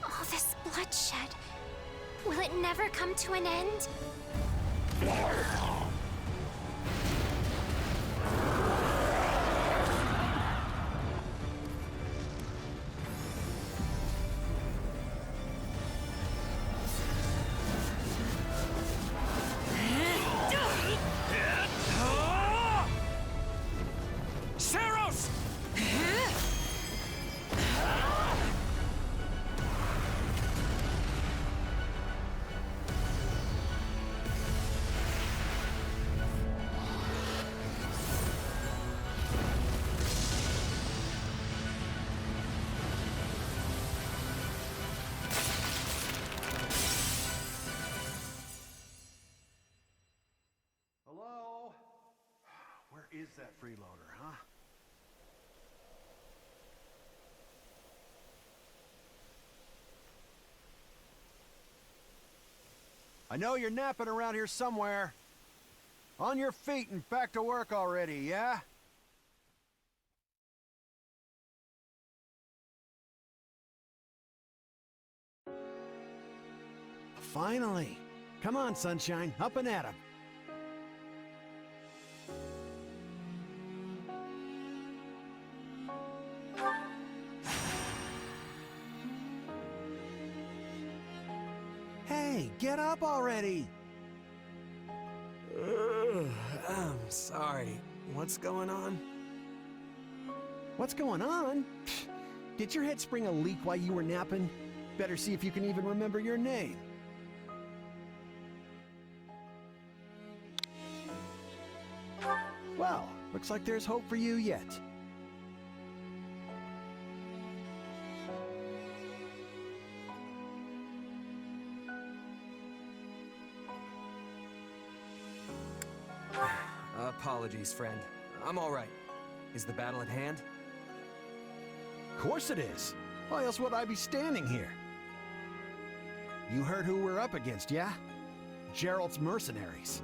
All this bloodshed. Will it never come to an end? Hello? Where is that freeloader, huh? I know you're napping around here somewhere. On your feet and back to work already, yeah? Finally. Come on, Sunshine, up and at 'em. Hey, get up already! I'm sorry. What's going on? What's going on? Did your head spring a leak while you were napping? Better see if you can even remember your name. Well, looks like there's hope for you yet. Apologies, friend. I'm all right. Is the battle at hand? Of course it is. Why else would I be standing here? You heard who we're up against, yeah? Geralt's mercenaries.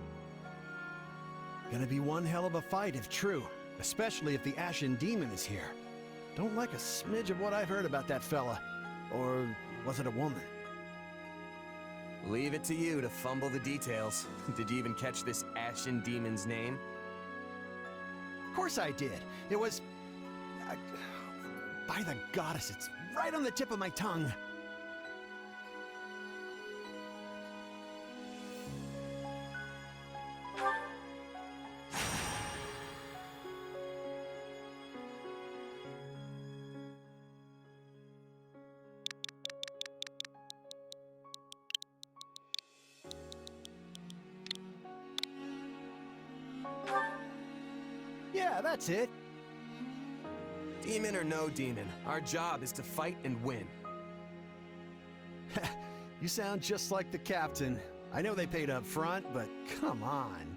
Gonna be one hell of a fight if true, especially if the Ashen Demon is here. Don't like a smidge of what I've heard about that fella. Or was it a woman? Leave it to you to fumble the details. Did you even catch this Ashen Demon's name? Of course I did. It was... by the goddess, it's right on the tip of my tongue. Yeah, that's it. Demon or no demon, our job is to fight and win. You sound just like the captain. I know they paid up front, but come on.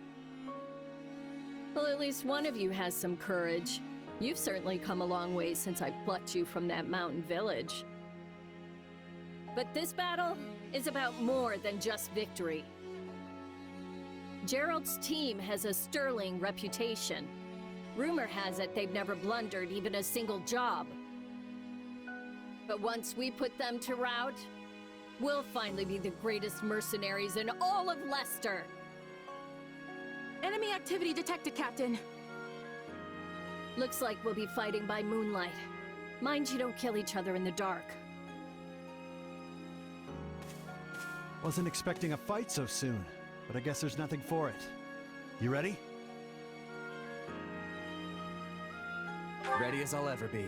Well, at least one of you has some courage. You've certainly come a long way since I plucked you from that mountain village. But this battle is about more than just victory. Gerald's team has a sterling reputation. Rumor has it they've never blundered even a single job. But once we put them to rout, we'll finally be the greatest mercenaries in all of Leicester. Enemy activity detected, Captain. Looks like we'll be fighting by moonlight. Mind you don't kill each other in the dark. Wasn't expecting a fight so soon, but I guess there's nothing for it. You ready? Ready as I'll ever be.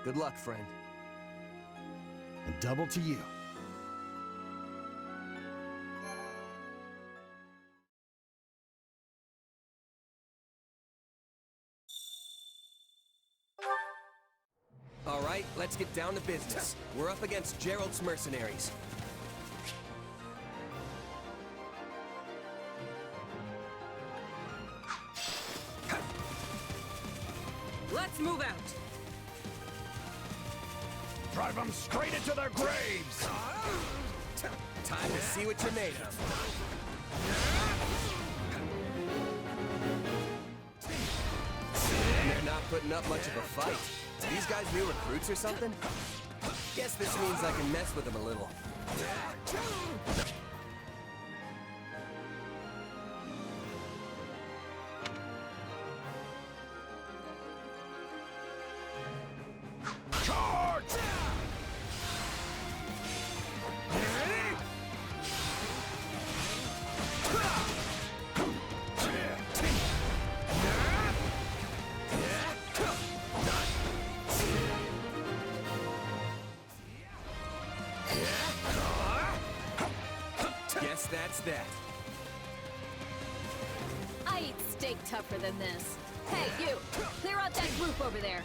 Good luck, friend. And double to you. All right, let's get down to business. We're up against Gerald's mercenaries. Let's move out! Drive them straight into their graves! Time to see what you're made of. They're not putting up much of a fight. Are these guys new recruits or something? Guess this means I can mess with them a little. Guess that's that. I eat steak tougher than this. Hey, you! Clear out that group over there!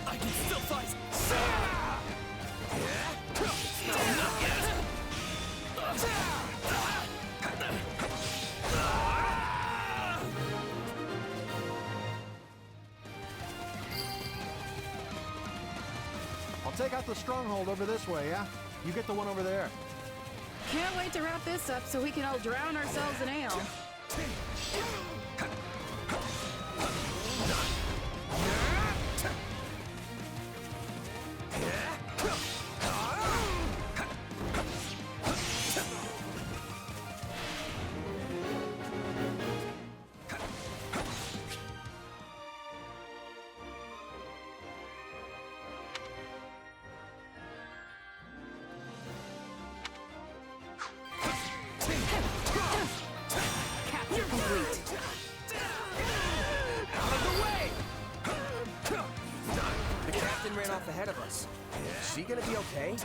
I can still fight! I'll take out the stronghold over this way, yeah? You get the one over there. Can't wait to wrap this up so we can all drown ourselves in ale. Capture complete! Out of the way! The captain ran off ahead of us. Is she gonna be okay?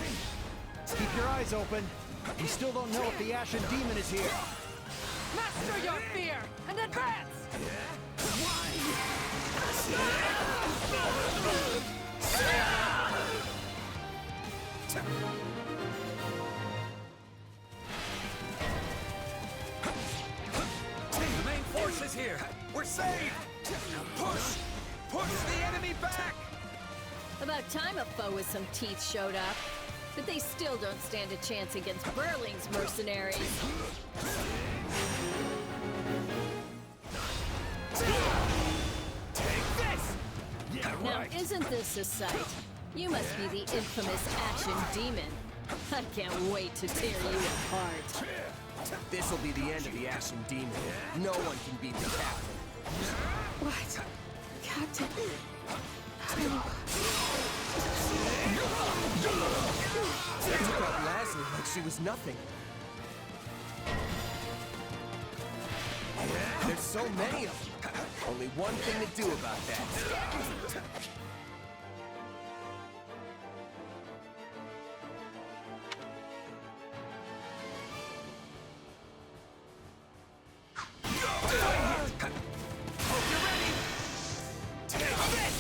Keep your eyes open. We still don't know if the Ashen Demon is here. Master your fear and advance! The main force is here! We're saved! Push! Push the enemy back! About time a foe with some teeth showed up. But they still don't stand a chance against Burling's mercenaries. Take this! Yeah, Now, isn't this a sight? You must be the infamous Ashen Demon. I can't wait to tear you apart. This'll be the end of the Ashen Demon. No one can beat the captain. What? Captain? They took out Leslie like she was nothing. There's so many of them. Only one thing to do about that. Hope you're ready. Take this!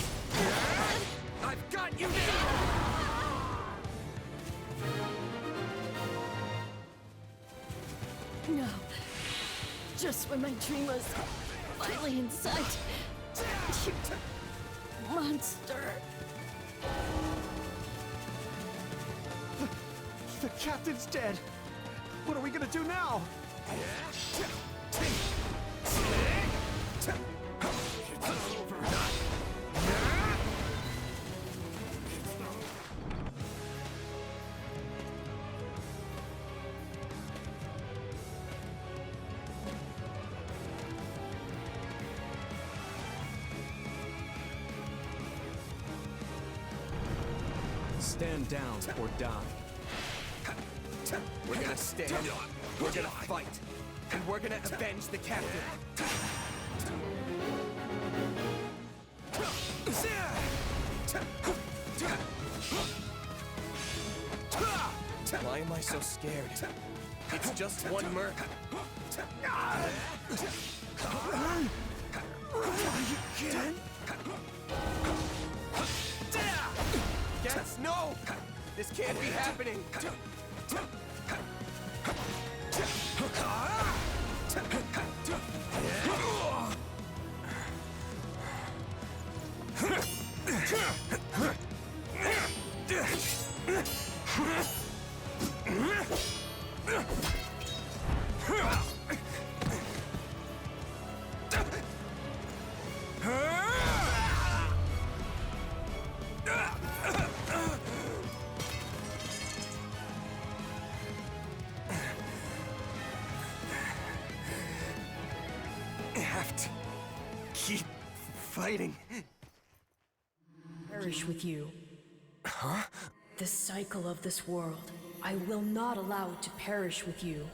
I've got you now! No. Just when my dream was finally in sight. You monster. The captain's dead. What are we gonna do now? Stand down or die. We're gonna stand, we're gonna fight, and we're gonna avenge the captain. Why am I so scared? It's just one merc. Run! Again? Yes, no! This can't be happening! I have to keep fighting. Perish with you. Huh? The cycle of this world. I will not allow it to perish with you.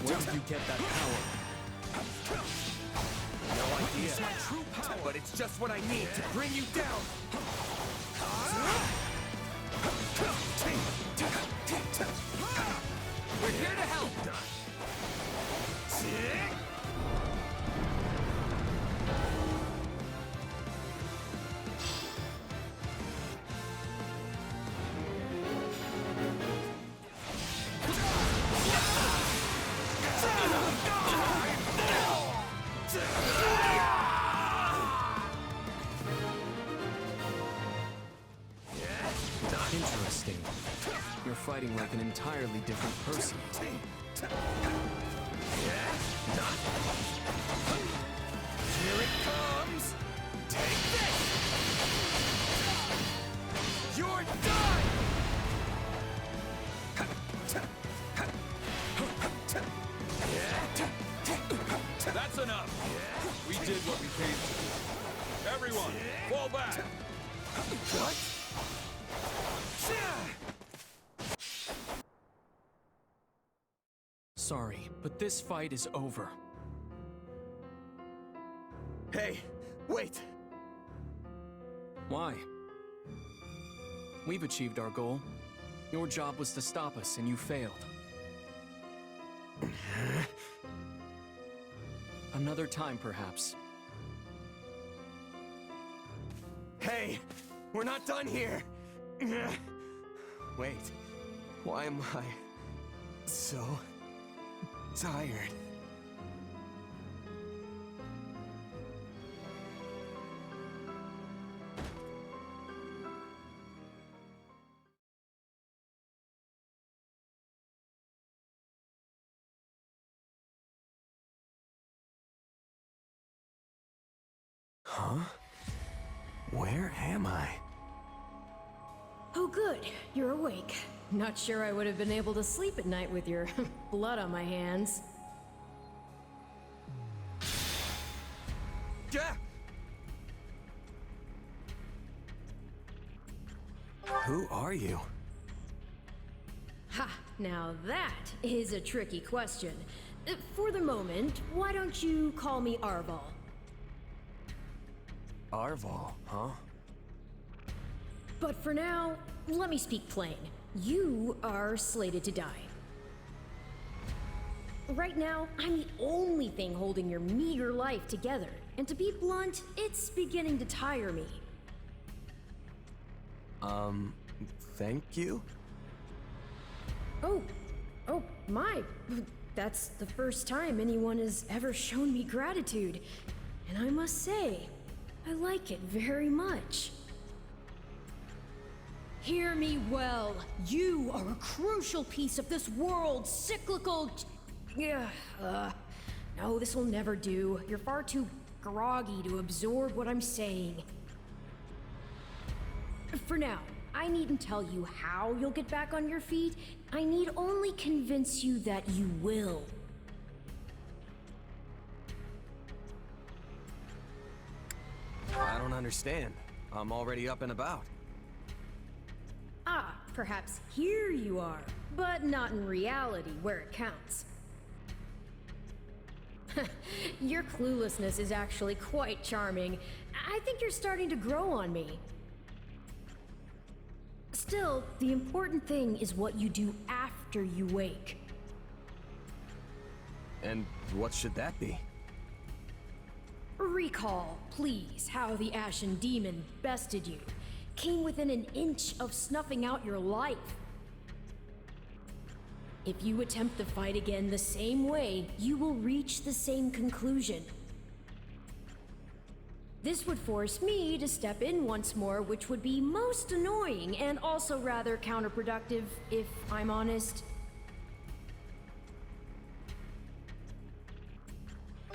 Where did you get that power? No idea. True power. But it's just what I need to bring you down. We're here to help. Interesting. You're fighting like an entirely different person. Here it comes! Take this! You're done! That's enough! We did what we came to. Everyone, fall back! What? Sorry, but this fight is over. Hey, wait! Why? We've achieved our goal. Your job was to stop us, and you failed. Another time, perhaps. Hey, we're not done here! Wait, why am I so tired? Huh? Where am I? Oh good, you're awake. Not sure I would have been able to sleep at night with your blood on my hands. Yeah. Who are you? Ha! Now that is a tricky question. For the moment, why don't you call me Arval? Arval, huh? But for now, let me speak plain. You are slated to die. Right now, I'm the only thing holding your meager life together. And to be blunt, it's beginning to tire me. Thank you? Oh my. That's the first time anyone has ever shown me gratitude. And I must say, I like it very much. Hear me well. You are a crucial piece of this world's cyclical... No, this will never do. You're far too groggy to absorb what I'm saying. For now, I needn't tell you how you'll get back on your feet. I need only convince you that you will. I don't understand. I'm already up and about. Ah, perhaps here you are, but not in reality where it counts. Your cluelessness is actually quite charming. I think you're starting to grow on me. Still, the important thing is what you do after you wake. And what should that be? Recall, please, how the Ashen Demon bested you. Came within an inch of snuffing out your life. If you attempt the fight again the same way, you will reach the same conclusion. This would force me to step in once more, which would be most annoying and also rather counterproductive, if I'm honest.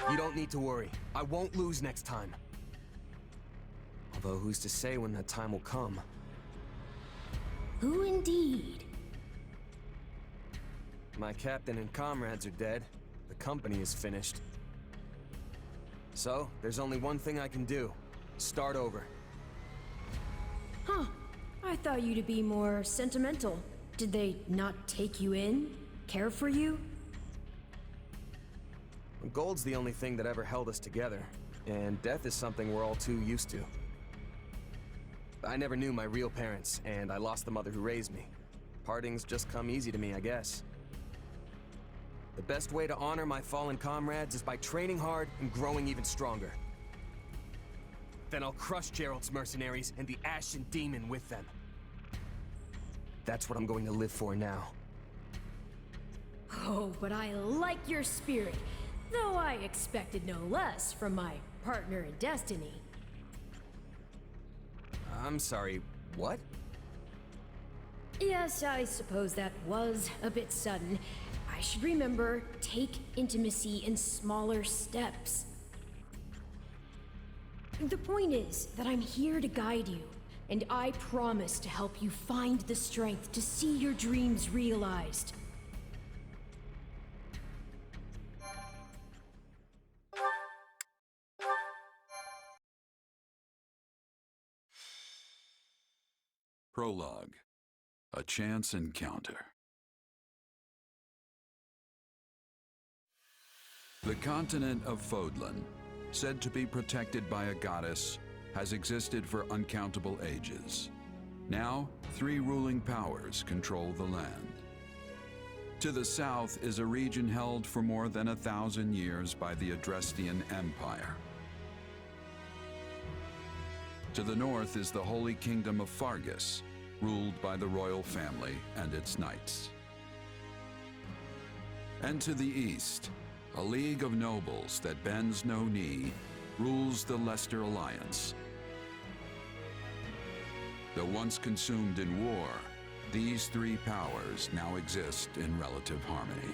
You don't need to worry. I won't lose next time. Although who's to say when that time will come? Who indeed? My captain and comrades are dead. The company is finished. So, there's only one thing I can do. Start over. Huh. I thought you to be more sentimental. Did they not take you in? Care for you? Gold's the only thing that ever held us together, and death is something we're all too used to. I never knew my real parents, and I lost the mother who raised me. Partings just come easy to me, I guess. The best way to honor my fallen comrades is by training hard and growing even stronger. Then I'll crush Geralt's mercenaries and the Ashen Demon with them. That's what I'm going to live for now. Oh, but I like your spirit, though I expected no less from my partner in destiny. I'm sorry, what? Yes, I suppose that was a bit sudden. I should remember, take intimacy in smaller steps. The point is that I'm here to guide you, and I promise to help you find the strength to see your dreams realized. Prologue. A chance encounter. The continent of Fódlan, said to be protected by a goddess, has existed for uncountable ages. Now, 3 ruling powers control the land. To the south is a region held for more than 1,000 years by the Adrestian Empire. To the north is the Holy Kingdom of Fargus, ruled by the royal family and its knights. And to the east, a league of nobles that bends no knee rules the Leicester Alliance. Though once consumed in war, these 3 powers now exist in relative harmony.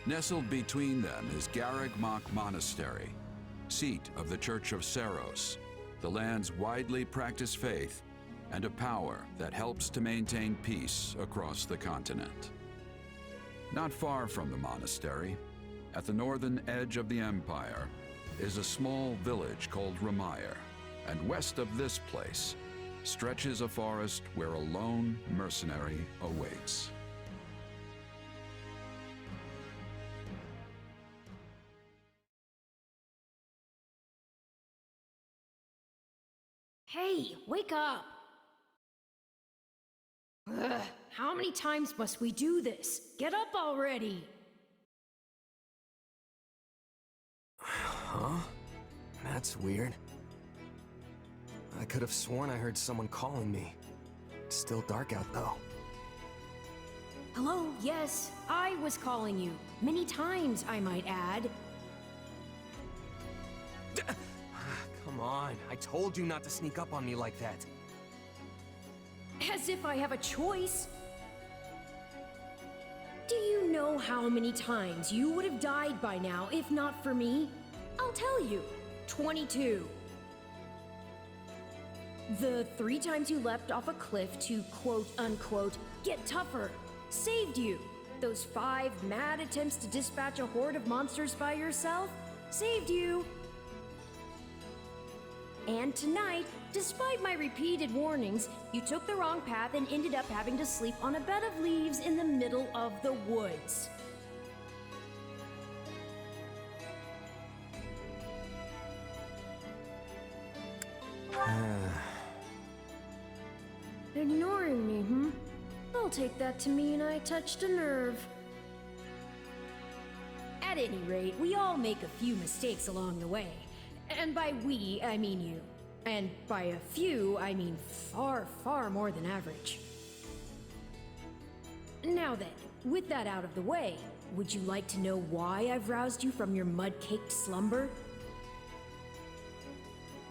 Nestled between them is Garreg Mach Monastery, seat of the Church of Saros, the land's widely practiced faith, and a power that helps to maintain peace across the continent. Not far from the monastery, at the northern edge of the empire, is a small village called Ramire, and west of this place stretches a forest where a lone mercenary awaits. Hey, wake up! Ugh, how many times must we do this? Get up already! Huh? That's weird. I could have sworn I heard someone calling me. It's still dark out though. Hello, yes, I was calling you. Many times, I might add. Come Come on, I told you not to sneak up on me like that. As if I have a choice. Do you know how many times you would have died by now if not for me? I'll tell you. 22. The 3 times you leapt off a cliff to quote-unquote get tougher saved you. Those 5 mad attempts to dispatch a horde of monsters by yourself saved you. And tonight, despite my repeated warnings, you took the wrong path and ended up having to sleep on a bed of leaves in the middle of the woods. Ignoring me, I'll take that to mean I touched a nerve. At any rate, we all make a few mistakes along the way. And by we, I mean you. And by a few, I mean far, far more than average. Now then, with that out of the way, would you like to know why I've roused you from your mud-caked slumber?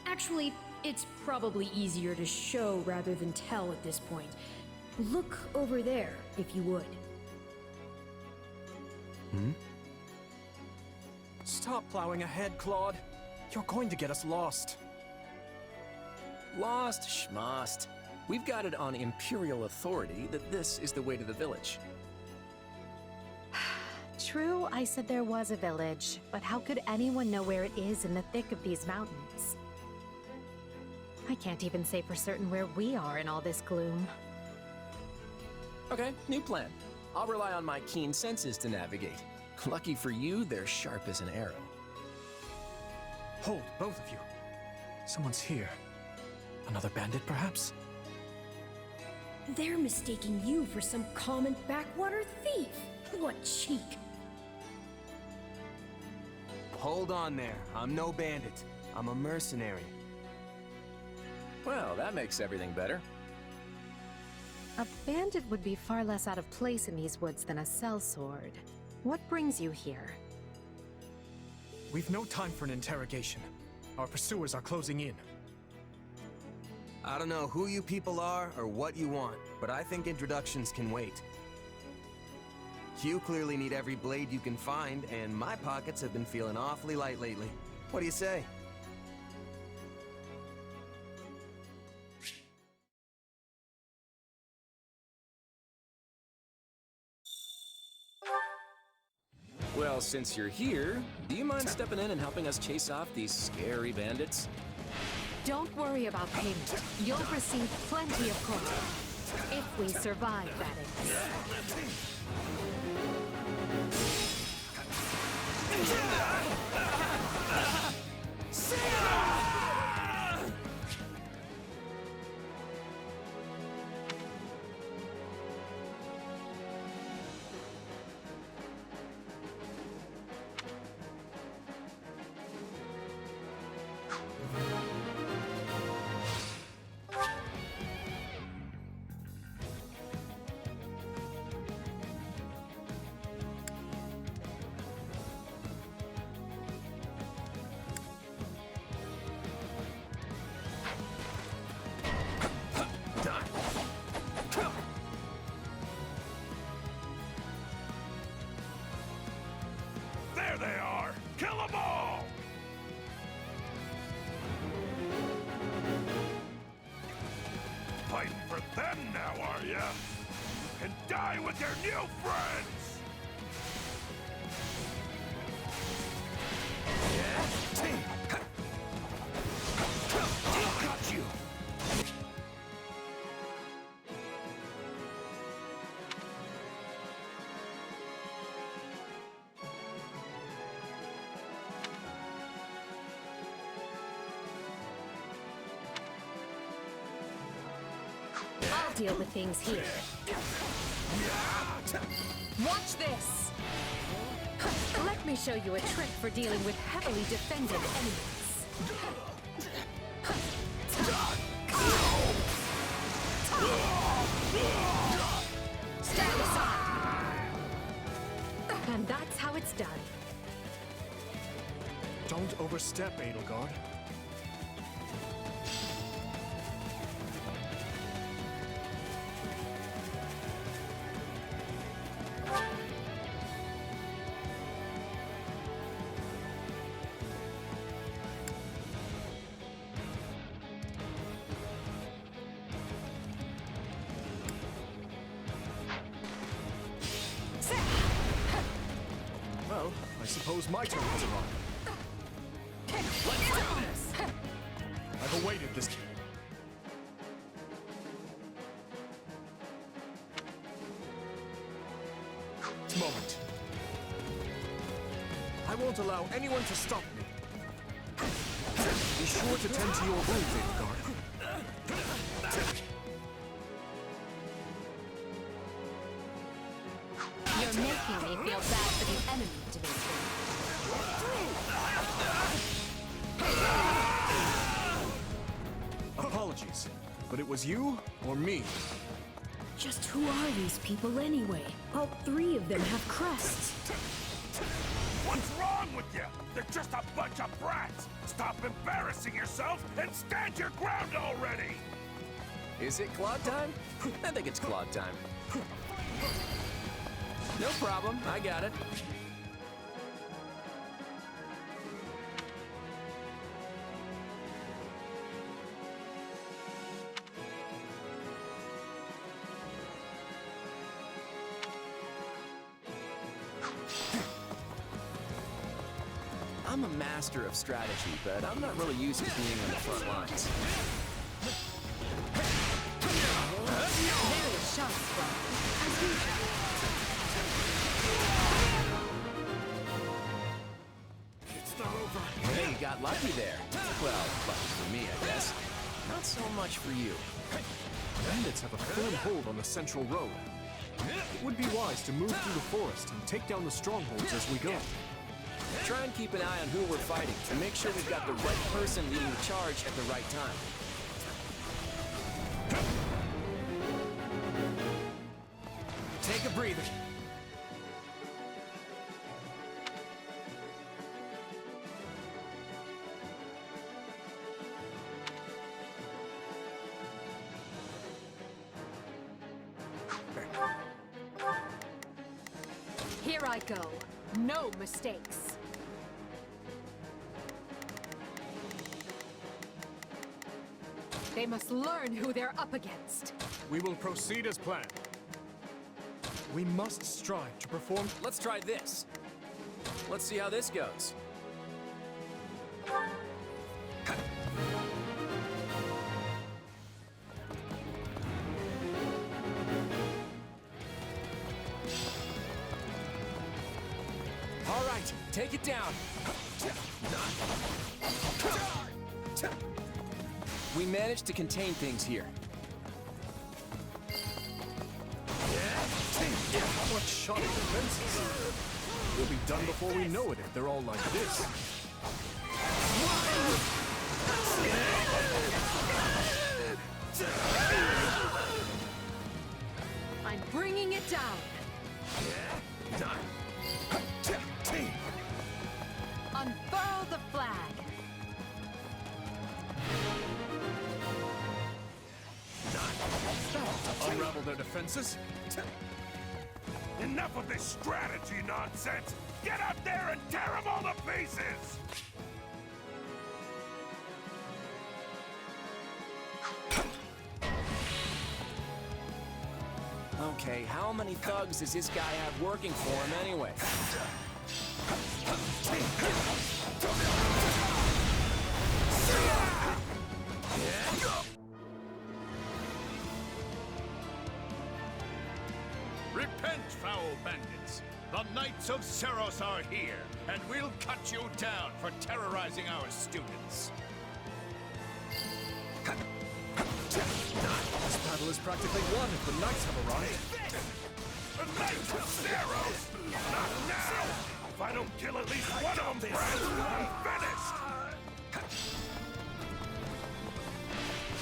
Actually, it's probably easier to show rather than tell at this point. Look over there, if you would. Stop plowing ahead, Claude. You're going to get us lost. Lost schmost. We've got it on Imperial authority that this is the way to the village. True, I said there was a village, but how could anyone know where it is in the thick of these mountains? I can't even say for certain where we are in all this gloom. Okay, new plan. I'll rely on my keen senses to navigate. Lucky for you, they're sharp as an arrow. Hold, both of you. Someone's here. Another bandit, perhaps? They're mistaking you for some common backwater thief. What cheek. Hold on there. I'm no bandit. I'm a mercenary. Well, that makes everything better. A bandit would be far less out of place in these woods than a sellsword. What brings you here? We've no time for an interrogation. Our pursuers are closing in. I don't know who you people are or what you want, but I think introductions can wait. You clearly need every blade you can find, and my pockets have been feeling awfully light lately. What do you say? Well, since you're here, do you mind stepping in and helping us chase off these scary bandits? Don't worry about payment. You'll receive plenty of coin. If we survive, that is. There they are! Kill them all! Fighting for them now, are ya? You can die with your new friends! Got you! I'll deal with things here. Watch this! Let me show you a trick for dealing with heavily defended enemies. Stand aside! And that's how it's done. Don't overstep, Edelgard. suppose my turn has arrived. Let's do this! I've awaited this. Moment. I won't allow anyone to stop me. Be sure to tend to your wounds, Edelgard. You're making me feel bad for the enemy, Dimitri. Apologies, but it was you or me. Just who are these people anyway? All three of them have crests. What's wrong with you? They're just a bunch of brats! Stop embarrassing yourself and stand your ground already! Is it Claude time? I think it's Claude time. No problem, I got it. I'm a master of strategy, but I'm not really used to being on the front lines. Various shots from, as usual. It's not over. Hey, you got lucky there. Well, lucky for me, I guess. Not so much for you. Bandits have a firm hold on the central road. It would be wise to move through the forest and take down the strongholds as we go. Try and keep an eye on who we're fighting, and make sure we've got the right person leading the charge at the right time. Take a breather. Here I go. No mistakes. They must learn who they're up against. We will proceed as planned. We must strive to perform. Let's try this. Let's see how this goes. All right, take it down. We managed to contain things here. What shot at defenses? We'll be done before we know it if they're all like this. I'm bringing it down. Unfurl the flag. To unravel their defenses. Enough of this strategy nonsense! Get out there and tear them all to pieces! Okay, how many thugs does this guy have working for him anyway? Repent, foul bandits! The Knights of Seros are here, and we'll cut you down for terrorizing our students. This battle is practically won if the knights have arrived. The Knights of Seros! Not now! If I don't kill at least one of them, I'm finished!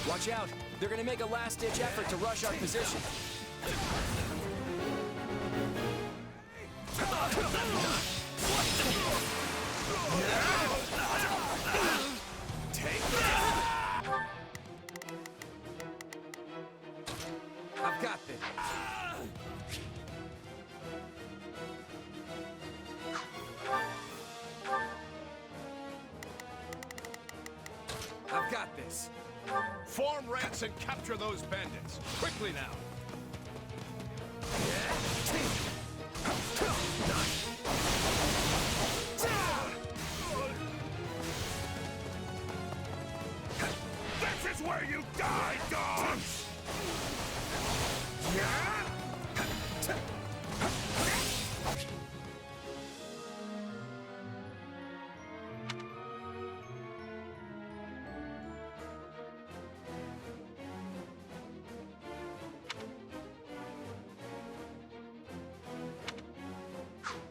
Watch out! They're gonna make a last-ditch effort to rush our position. Take that! I've got this. I've got this. Form ranks and capture those bandits. Quickly now. where you die, dogs!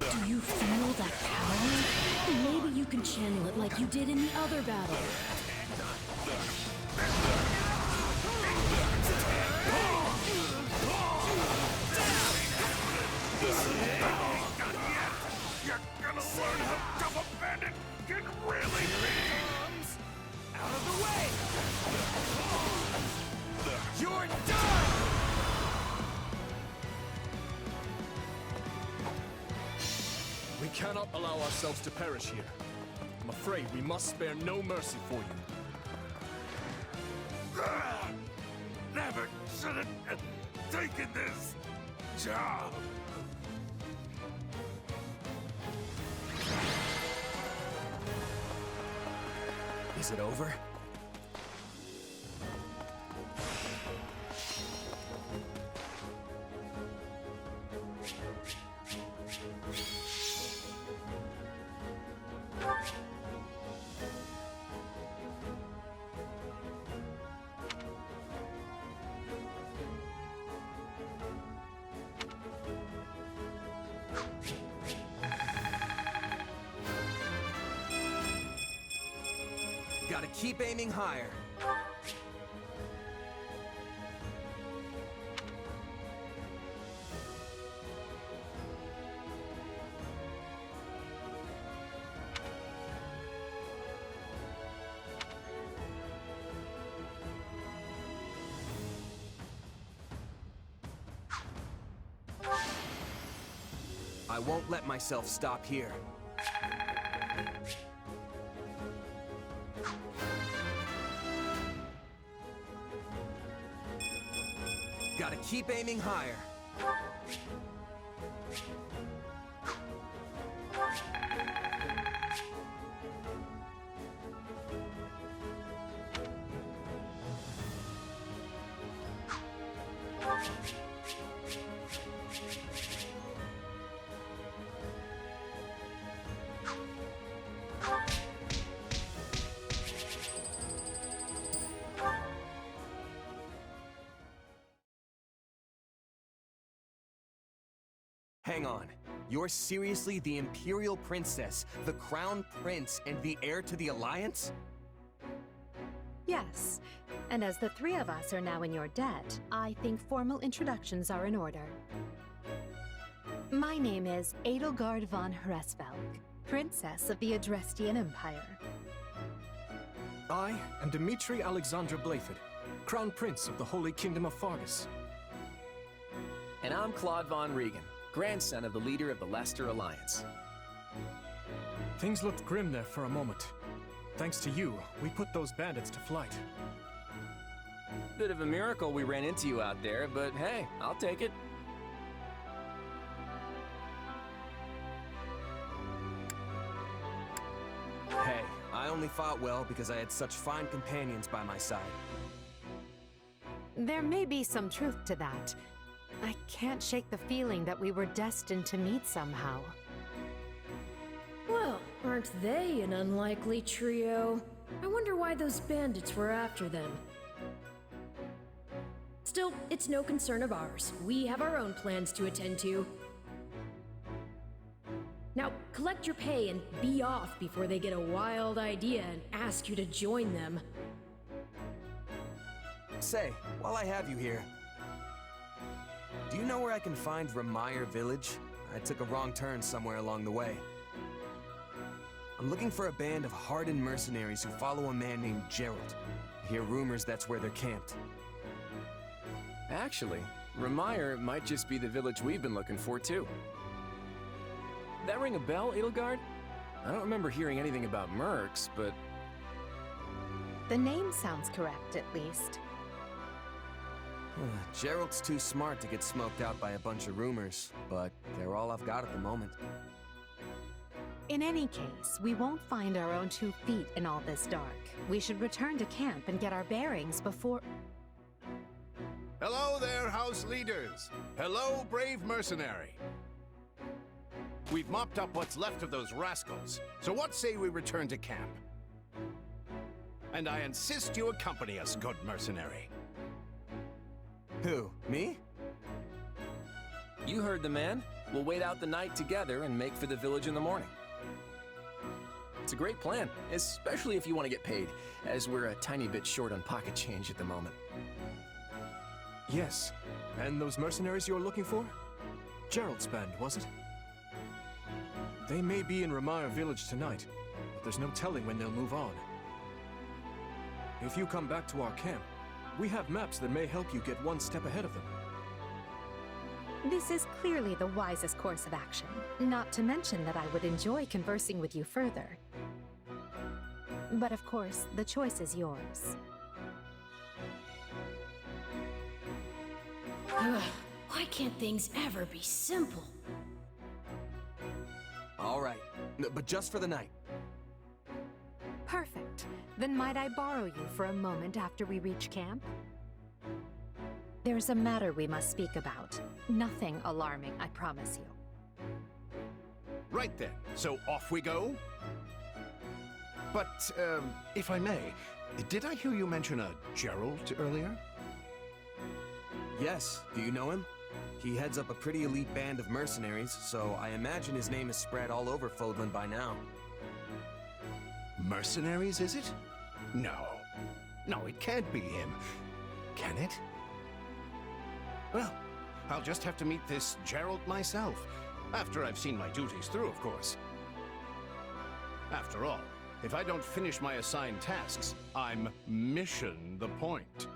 Do you feel that power? Maybe you can channel it like you did in the other battle. You're gonna learn how tough a bandit can really be! Out of the way! You're done! We cannot allow ourselves to perish here. I'm afraid we must spare no mercy for you. Never should have taken this job! Is it over? Gotta keep aiming higher. I won't let myself stop here. Gotta keep aiming higher. Hang on. You're seriously the Imperial Princess, the Crown Prince, and the heir to the Alliance? Yes, and as the three of us are now in your debt, I think formal introductions are in order. My name is Edelgard von Hresvelg, Princess of the Adrestian Empire. I am Dimitri Alexandra Blaithid, Crown Prince of the Holy Kingdom of Fargus. And I'm Claude von Regan, grandson of the leader of the Leicester Alliance. Things looked grim there for a moment. Thanks to you, we put those bandits to flight. Bit of a miracle we ran into you out there, but hey, I'll take it. Hey, I only fought well because I had such fine companions by my side. There may be some truth to that. I can't shake the feeling that we were destined to meet somehow. Well, aren't they an unlikely trio? I wonder why those bandits were after them. Still, it's no concern of ours. We have our own plans to attend to. Now, collect your pay and be off before they get a wild idea and ask you to join them. Say, while I have you here, do you know where I can find Remire Village? I took a wrong turn somewhere along the way. I'm looking for a band of hardened mercenaries who follow a man named Gerald. I hear rumors that's where they're camped. Actually, Remire might just be the village we've been looking for, too. That ring a bell, Edelgard? I don't remember hearing anything about mercs, but... The name sounds correct, at least. Gerald's too smart to get smoked out by a bunch of rumors, but they're all I've got at the moment. In any case, we won't find our own 2 feet in all this dark. We should return to camp and get our bearings before... Hello there, house leaders. Hello, brave mercenary. We've mopped up what's left of those rascals, so what say we return to camp? And I insist you accompany us, good mercenary. Who? Me? You heard the man. We'll wait out the night together and make for the village in the morning. It's a great plan, especially if you want to get paid, as we're a tiny bit short on pocket change at the moment. Yes. And those mercenaries you're looking for? Gerald's band, was it? They may be in Ramire village tonight, but there's no telling when they'll move on. If you come back to our camp, we have maps that may help you get one step ahead of them. This is clearly the wisest course of action. Not to mention that I would enjoy conversing with you further. But of course, the choice is yours. Ugh, why can't things ever be simple? All right, but just for the night. Perfect. Then might I borrow you for a moment after we reach camp? There's a matter we must speak about. Nothing alarming, I promise you. Right then, so off we go? But, if I may, did I hear you mention a Gerald earlier? Yes, do you know him? He heads up a pretty elite band of mercenaries, so I imagine his name is spread all over Fódlan by now. Mercenaries, is it? No. No, it can't be him. Can it? Well, I'll just have to meet this Gerald myself. After I've seen my duties through, of course. After all, if I don't finish my assigned tasks, I'm mission the point.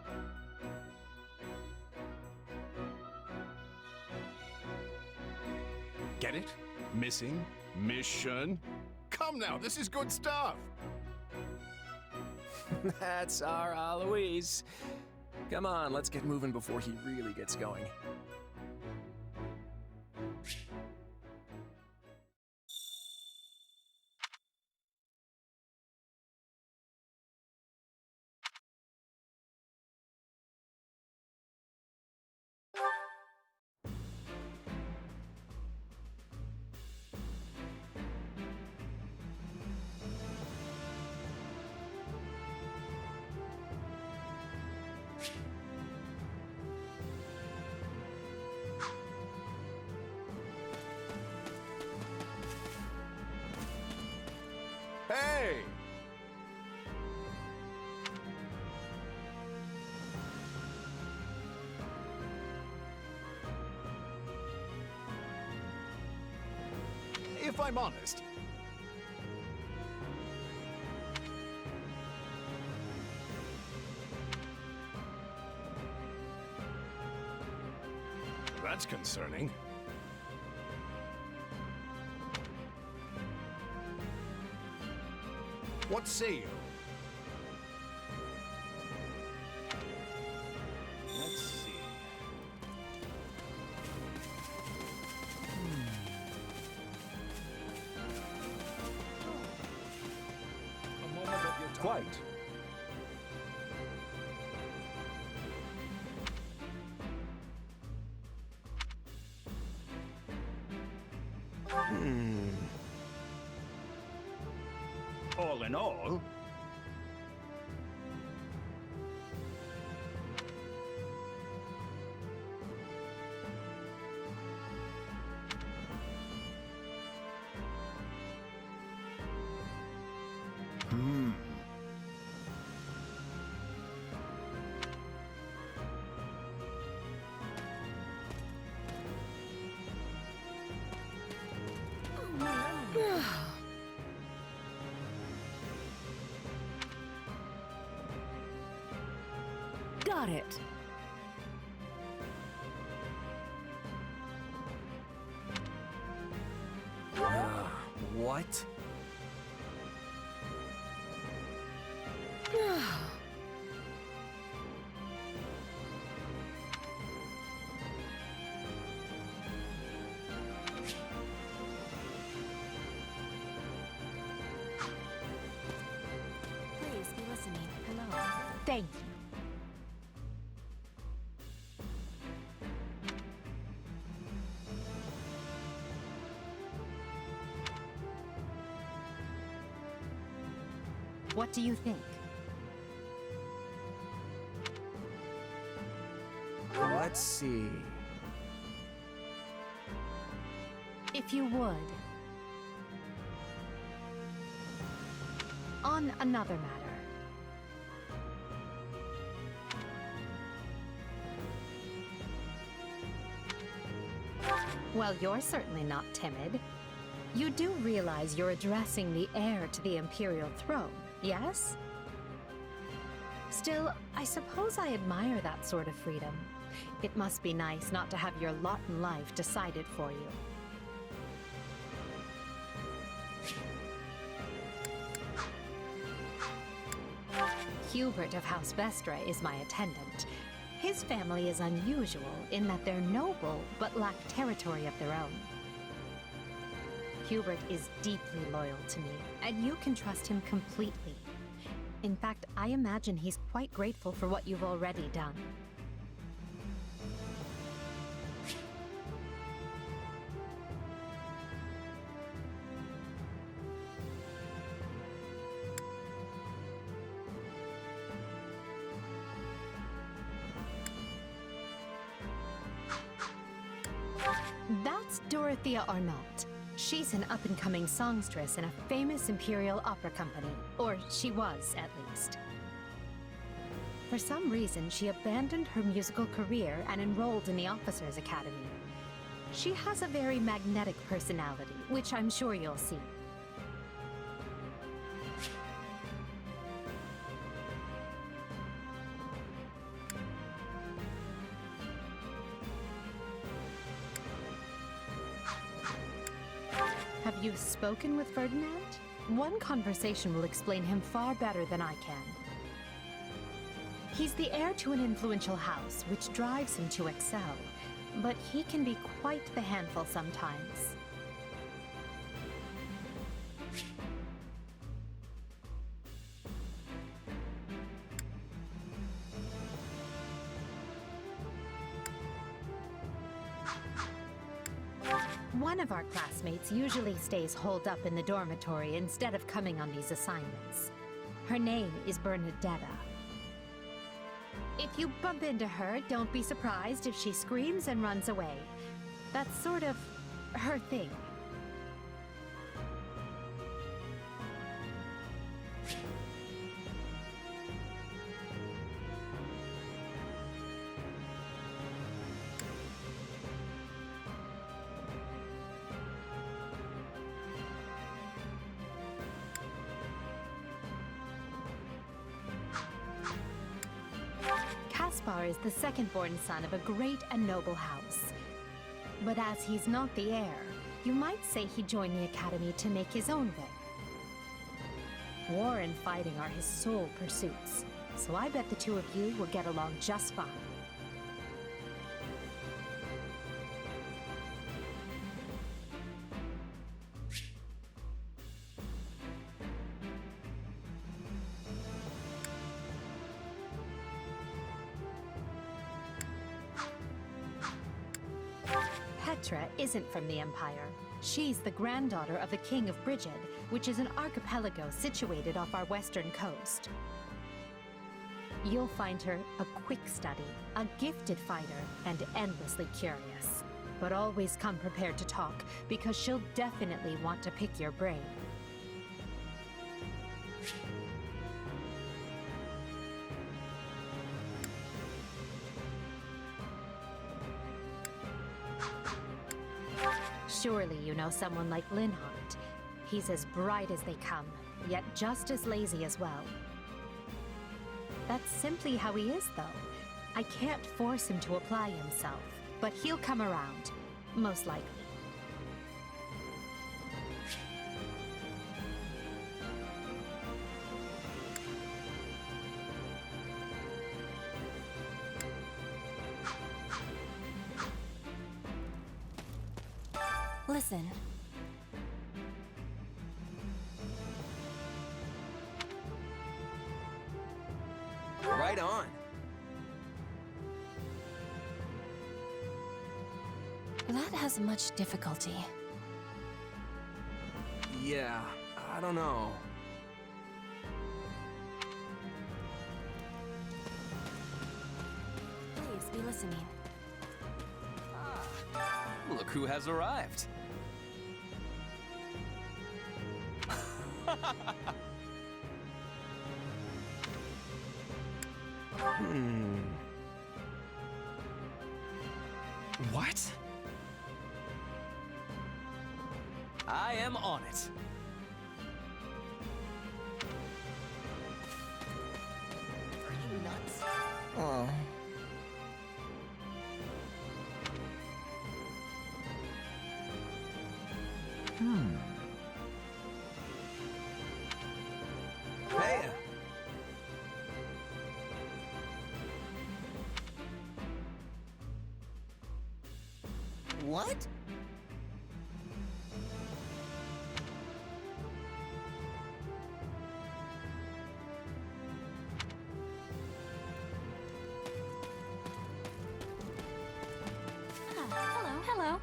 Get it? Missing? Mission? Come now, this is good stuff! That's our Aloise. Come on, let's get moving before he really gets going. Hey! If I'm honest, that's concerning. What say you? Let's see. A moment of your time. Quite. All in all, Got it. What? Thank you. What do you think? Let's see. If you would. On another matter. Well, you're certainly not timid. You do realize you're addressing the heir to the Imperial throne, yes? Still, I suppose I admire that sort of freedom. It must be nice not to have your lot in life decided for you. Hubert of House Vestra is my attendant. His family is unusual in that they're noble but lack territory of their own. Hubert is deeply loyal to me, and you can trust him completely. In fact, I imagine he's quite grateful for what you've already done. That's Dorothea Arnault. She's an up-and-coming songstress in a famous Imperial opera company. Or she was, at least. For some reason, she abandoned her musical career and enrolled in the Officers' Academy. She has a very magnetic personality, which I'm sure you'll see. Have you spoken with Ferdinand? One conversation will explain him far better than I can. He's the heir to an influential house, which drives him to excel. But he can be quite the handful sometimes. One of our classmates usually stays holed up in the dormitory instead of coming on these assignments. Her name is Bernadetta. If you bump into her, don't be surprised if she screams and runs away. That's sort of her thing. Caspar is the second-born son of a great and noble house. But as he's not the heir, you might say he joined the academy to make his own way. War and fighting are his sole pursuits, so I bet the two of you will get along just fine. Petra isn't from the Empire. She's the granddaughter of the King of Brigid, which is an archipelago situated off our western coast. You'll find her a quick study, a gifted fighter, and endlessly curious. But always come prepared to talk, because she'll definitely want to pick your brain. Surely you know someone like Linhardt. He's as bright as they come, yet just as lazy as well. That's simply how he is, though. I can't force him to apply himself, but he'll come around, most likely. Listen. Right That has much difficulty. Yeah, I don't know. Please be listening. Look who has arrived. What? I am on it. Are you nuts? Oh. Hey! What? Hello, hello.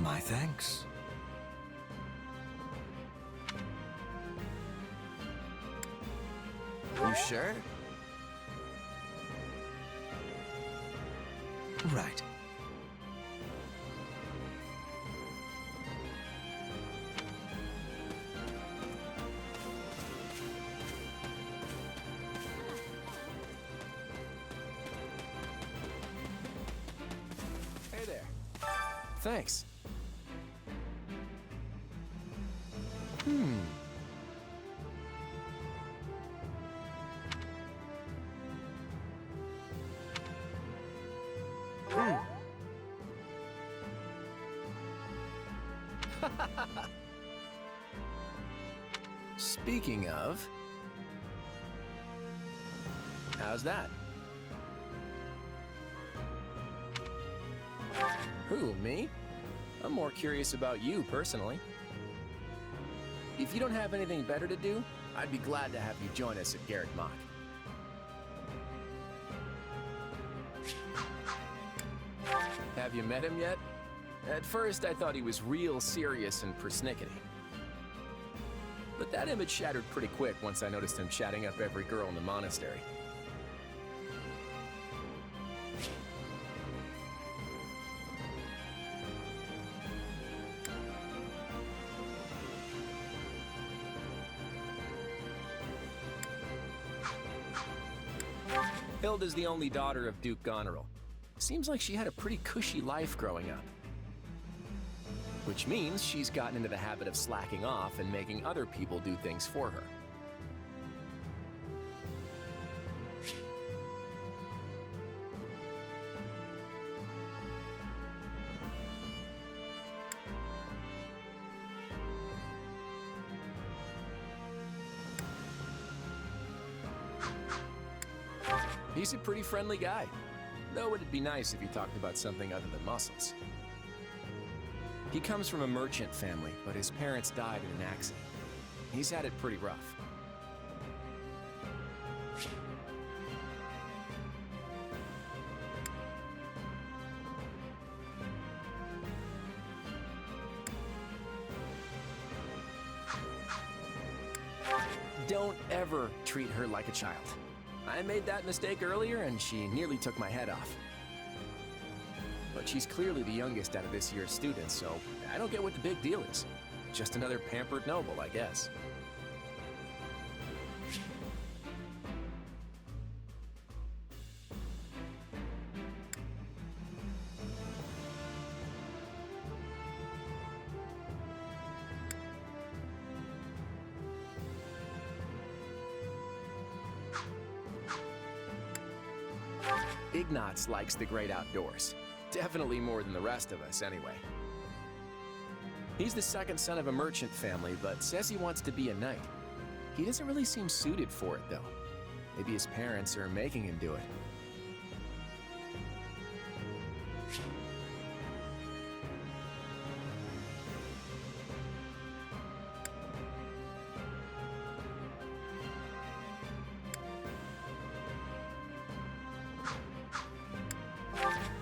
My thanks. You sure? Right. Hey there. Thanks. Speaking of, how's that? Who, me? I'm more curious about you, personally. If you don't have anything better to do, I'd be glad to have you join us at Garrett Mach. Have you met him yet? At first, I thought he was real serious and persnickety. But that image shattered pretty quick once I noticed him chatting up every girl in the monastery. Hilda's the only daughter of Duke Goneril. Seems like she had a pretty cushy life growing up. Which means she's gotten into the habit of slacking off and making other people do things for her. He's a pretty friendly guy, though it'd be nice if he talked about something other than muscles. He comes from a merchant family, but his parents died in an accident. He's had it pretty rough. Don't ever treat her like a child. I made that mistake earlier, and she nearly took my head off. But she's clearly the youngest out of this year's students, so I don't get what the big deal is. Just another pampered noble, I guess. Ignatz likes the great outdoors. Definitely more than the rest of us, anyway. He's the second son of a merchant family, but says he wants to be a knight. He doesn't really seem suited for it, though. Maybe his parents are making him do it.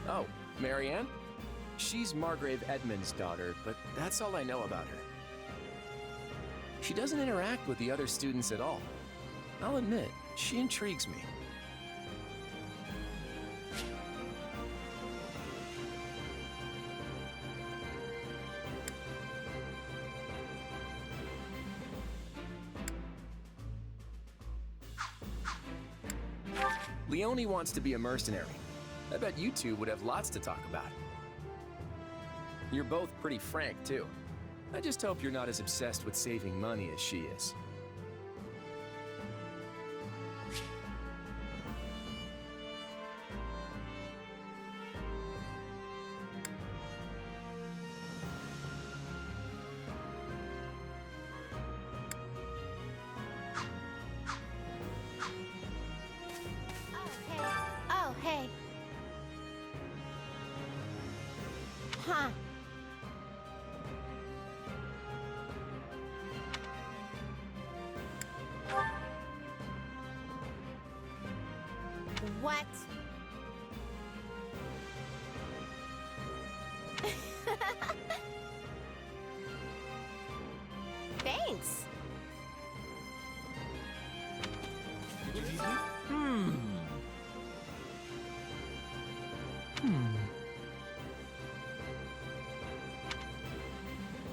Oh, Marianne? She's Margrave Edmund's daughter, but that's all I know about her. She doesn't interact with the other students at all. I'll admit, she intrigues me. Leone wants to be a mercenary. I bet you two would have lots to talk about. You're both pretty frank, too. I just hope you're not as obsessed with saving money as she is. Oh, hey. Huh. What? Thanks.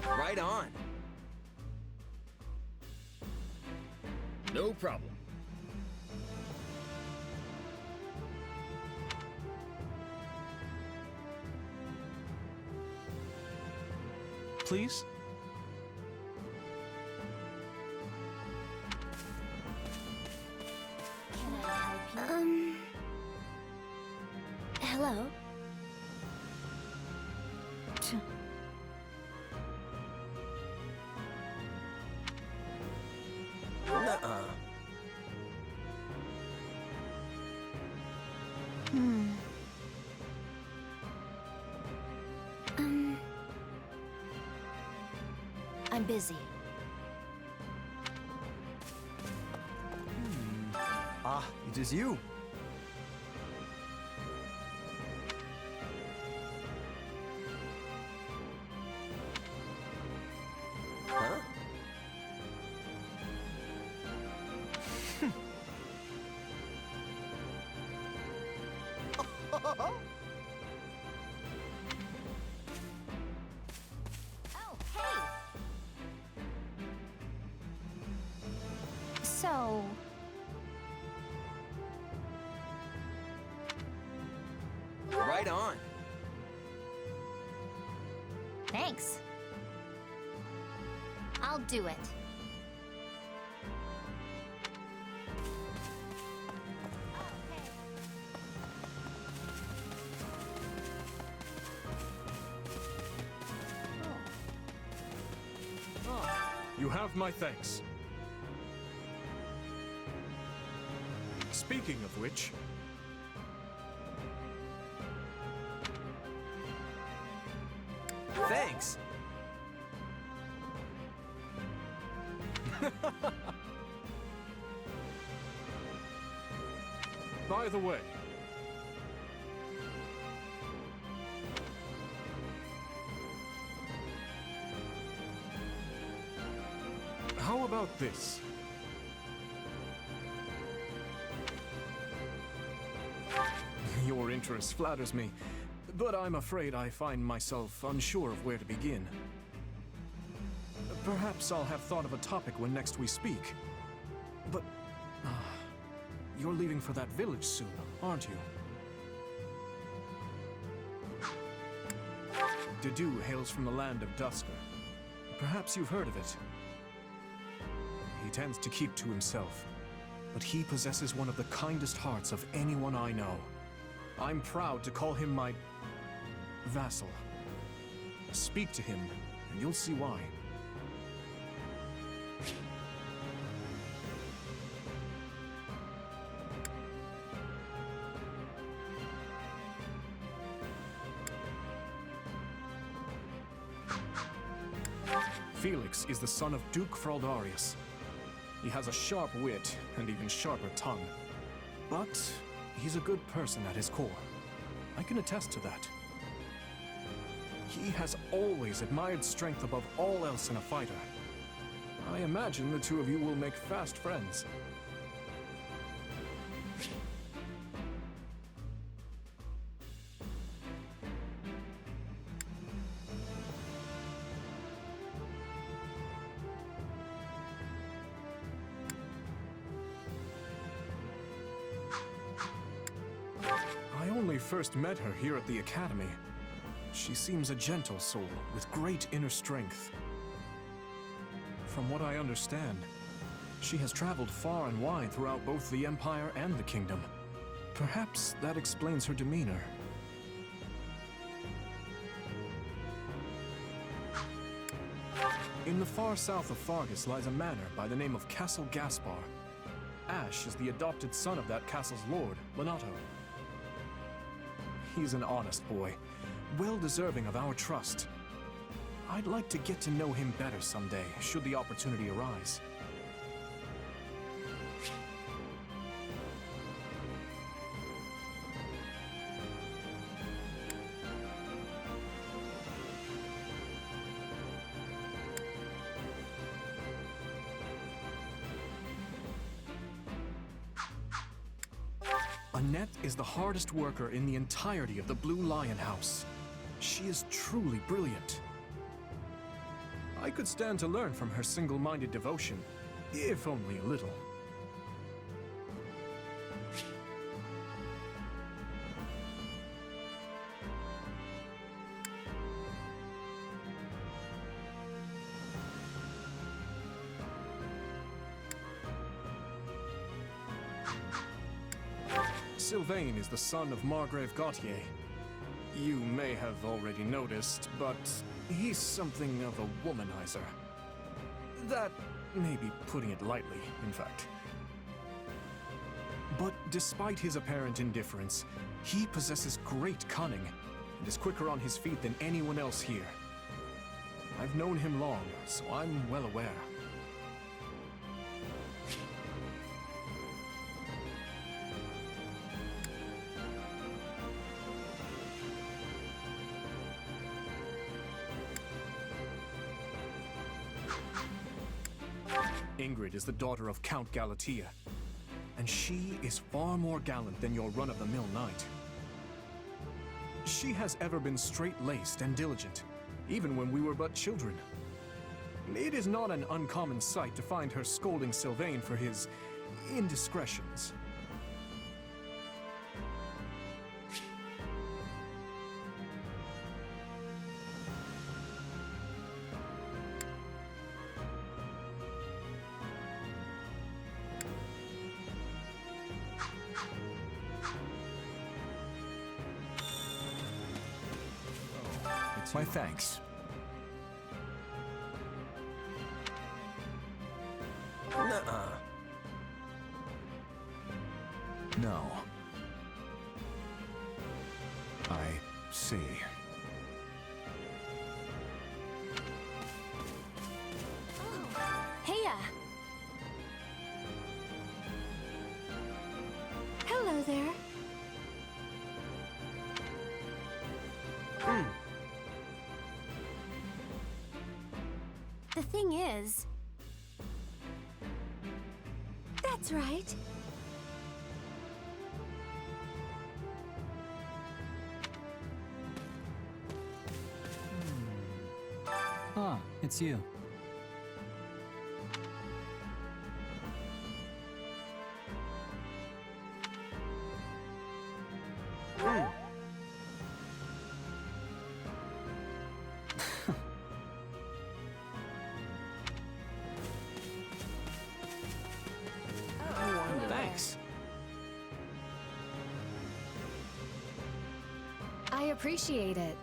Right on. No problem. Please? Can I help you? Hello? Nuh-uh. I'm busy. Ah, it is you. Huh? Oh, hey! So... Right on. Thanks. I'll do it. You have my thanks. Speaking of which... Thanks. By the way... How about this? Your interest flatters me, but I'm afraid I find myself unsure of where to begin. Perhaps I'll have thought of a topic when next we speak. But... you're leaving for that village soon, aren't you? Dedu hails from the land of Dusker. Perhaps you've heard of it. He tends to keep to himself, but he possesses one of the kindest hearts of anyone I know. I'm proud to call him my... vassal. Speak to him, and you'll see why. Felix is the son of Duke Fraldarius. He has a sharp wit and even sharper tongue. But he's a good person at his core. I can attest to that. He has always admired strength above all else in a fighter. I imagine the two of you will make fast friends. I only first met her here at the Academy. She seems a gentle soul with great inner strength. From what I understand, she has traveled far and wide throughout both the Empire and the Kingdom. Perhaps that explains her demeanor. In the far south of Fargus lies a manor by the name of Castle Gaspar. Ash is the adopted son of that castle's lord, Lonato. He's an honest boy, well deserving of our trust. I'd like to get to know him better someday, should the opportunity arise. Annette is the hardest worker in the entirety of the Blue Lion House. She is truly brilliant. I could stand to learn from her single-minded devotion, if only a little. Sylvain is the son of Margrave Gautier. You may have already noticed, but he's something of a womanizer. That may be putting it lightly, in fact. But despite his apparent indifference, he possesses great cunning and is quicker on his feet than anyone else here. I've known him long, so I'm well aware. Ingrid is the daughter of Count Galatea, and she is far more gallant than your run-of-the-mill knight. She has ever been straight-laced and diligent, even when we were but children. It is not an uncommon sight to find her scolding Sylvain for his indiscretions. My thanks. Nuh-uh. No. I see. Heya! Hello there. The thing is... That's right. Ah, it's you. Thanks. I appreciate it.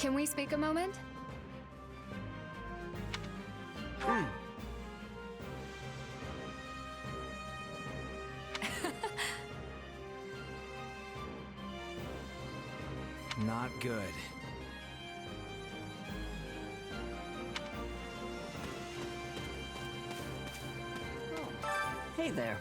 Can we speak a moment? Not good. Hey there.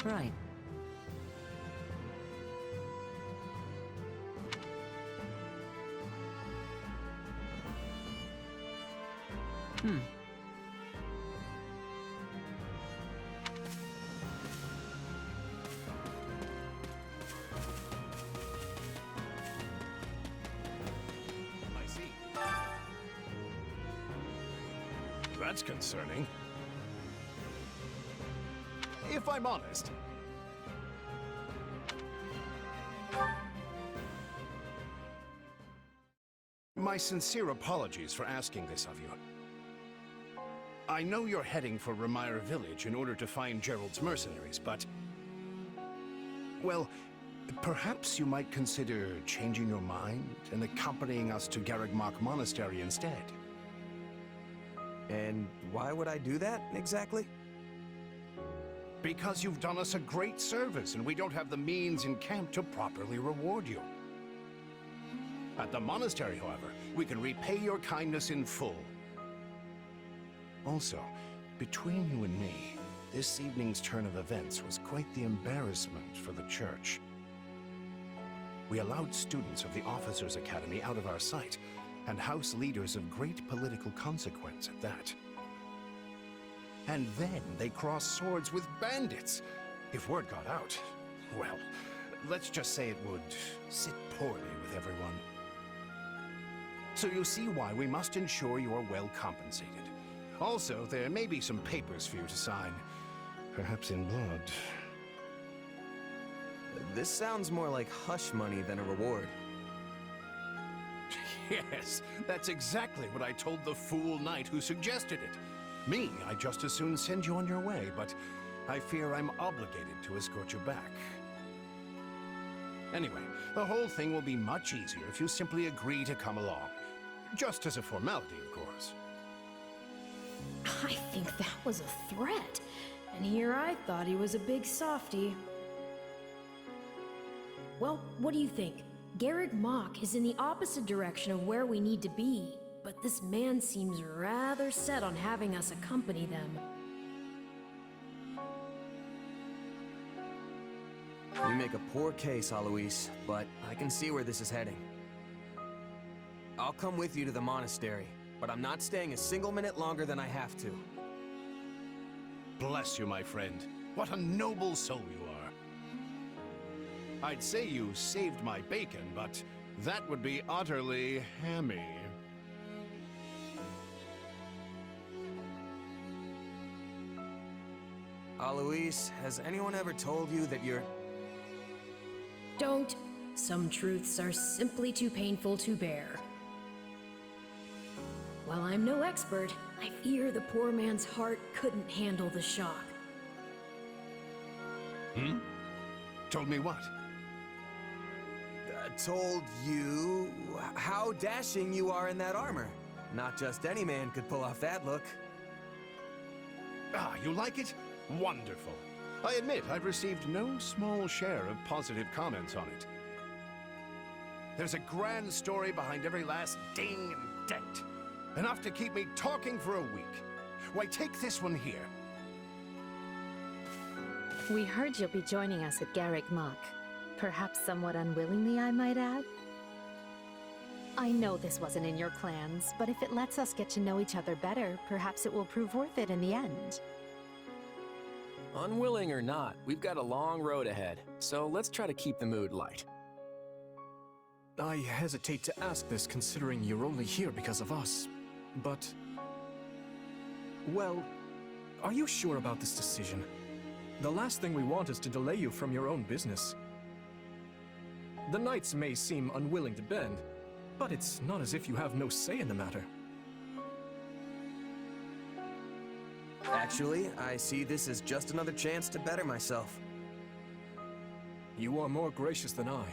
Right. I see. That's concerning. If I'm honest. My sincere apologies for asking this of you. I know you're heading for Ramire Village in order to find Gerald's mercenaries, but... well, perhaps you might consider changing your mind and accompanying us to Garreg Mach Monastery instead. And why would I do that, exactly? Because you've done us a great service, and we don't have the means in camp to properly reward you. At the monastery, however, we can repay your kindness in full. Also, between you and me, this evening's turn of events was quite the embarrassment for the church. We allowed students of the Officers' Academy out of our sight, and house leaders of great political consequence at that. And then they crossed swords with bandits. If word got out, well, let's just say it would sit poorly with everyone. So you see why we must ensure you are well compensated. Also, there may be some papers for you to sign, perhaps in blood. This sounds more like hush money than a reward. Yes, that's exactly what I told the fool knight who suggested it. Me, I'd just as soon send you on your way, but I fear I'm obligated to escort you back. Anyway, the whole thing will be much easier if you simply agree to come along. Just as a formality, of course. I think that was a threat. And here I thought he was a big softy. Well, what do you think? Garreg Mach is in the opposite direction of where we need to be, but this man seems rather set on having us accompany them. You make a poor case, Alois, but I can see where this is heading. I'll come with you to the monastery, but I'm not staying a single minute longer than I have to. Bless you, my friend. What a noble soul you are. I'd say you saved my bacon, but that would be utterly hammy. Alois, has anyone ever told you that you're... Don't. Some truths are simply too painful to bear. While I'm no expert, I fear the poor man's heart couldn't handle the shock. Told me what? Told you how dashing you are in that armor. Not just any man could pull off that look. Ah, you like it? Wonderful. I admit I've received no small share of positive comments on it. There's a grand story behind every last ding and dent. Enough to keep me talking for a week. Why, take this one here. We heard you'll be joining us at Garreg Mach. Perhaps somewhat unwillingly, I might add. I know this wasn't in your plans, but if it lets us get to know each other better, perhaps it will prove worth it in the end. Unwilling or not, we've got a long road ahead, so let's try to keep the mood light. I hesitate to ask this considering you're only here because of us, but... well, are you sure about this decision? The last thing we want is to delay you from your own business. The knights may seem unwilling to bend, But it's not as if you have no say in the matter. Actually, I see this as just another chance to better myself. You are more gracious than I.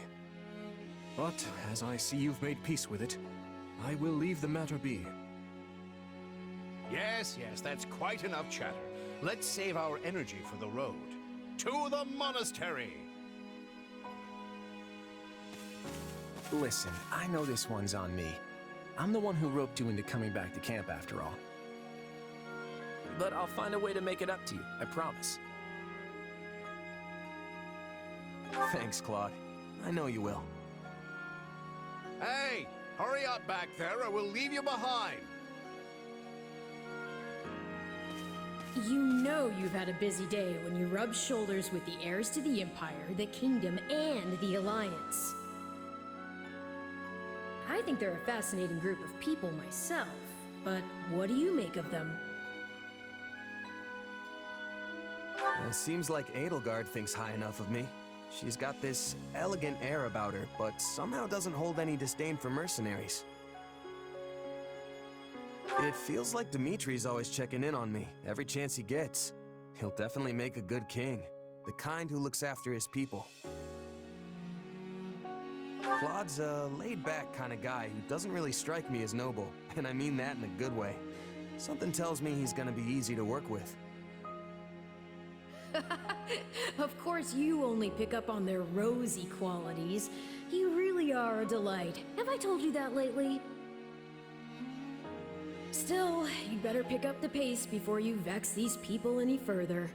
But as I see you've made peace with it, I will leave the matter be. Yes, that's quite enough chatter. Let's save our energy for the road. To the monastery! Listen, I know this one's on me. I'm the one who roped you into coming back to camp after all. But I'll find a way to make it up to you, I promise. Thanks, Claude. I know you will. Hey! Hurry up back there or we'll leave you behind! You know you've had a busy day when you rub shoulders with the heirs to the Empire, the Kingdom, and the Alliance. I think they're a fascinating group of people myself, but what do you make of them? It seems like Edelgard thinks high enough of me. She's got this elegant air about her, but somehow doesn't hold any disdain for mercenaries. It feels like Dimitri's always checking in on me, every chance he gets. He'll definitely make a good king, the kind who looks after his people. Claude's a laid-back kind of guy who doesn't really strike me as noble, and I mean that in a good way. Something tells me he's gonna be easy to work with. Of course you only pick up on their rosy qualities. You really are a delight. Have I told you that lately? Still, you'd better pick up the pace before you vex these people any further.